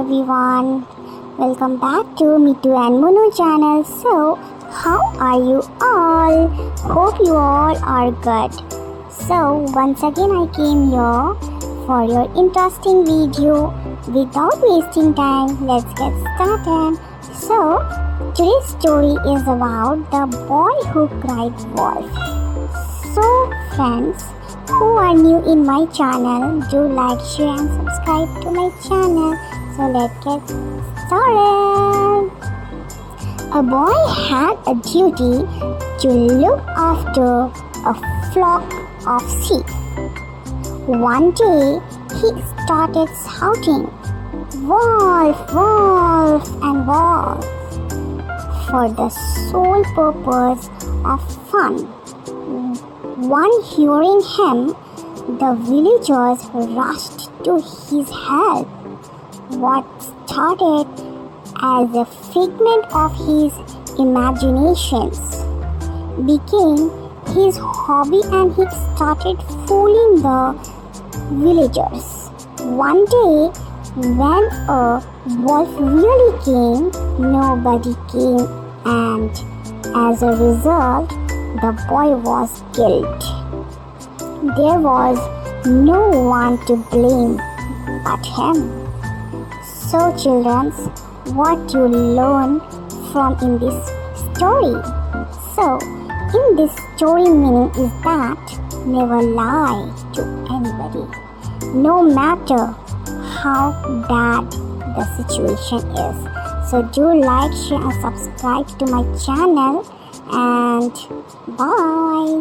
everyone, welcome back to Mittu and Munu channel. So, how are you all? Hope you all are good. So, once again I came here for your interesting video. Without wasting time, let's get started. So, today's story is about the boy who cried wolf. So, friends, who are new in my channel, do like, share and subscribe to my channel. So let's get started. A boy had a duty to look after a flock of sheep. One day he started shouting, "Wolf, wolf and wolf," for the sole purpose of fun. On hearing him, the villagers rushed to his help. What started as a figment of his imaginations became his hobby, and he started fooling the villagers. One day, when a wolf really came, nobody came, and as a result, the boy was killed. There was no one to blame but him. So, children, what you learn from in this story? So, in this story meaning is that never lie to anybody, no matter how bad the situation is. So, do like, share and subscribe to my channel, and bye.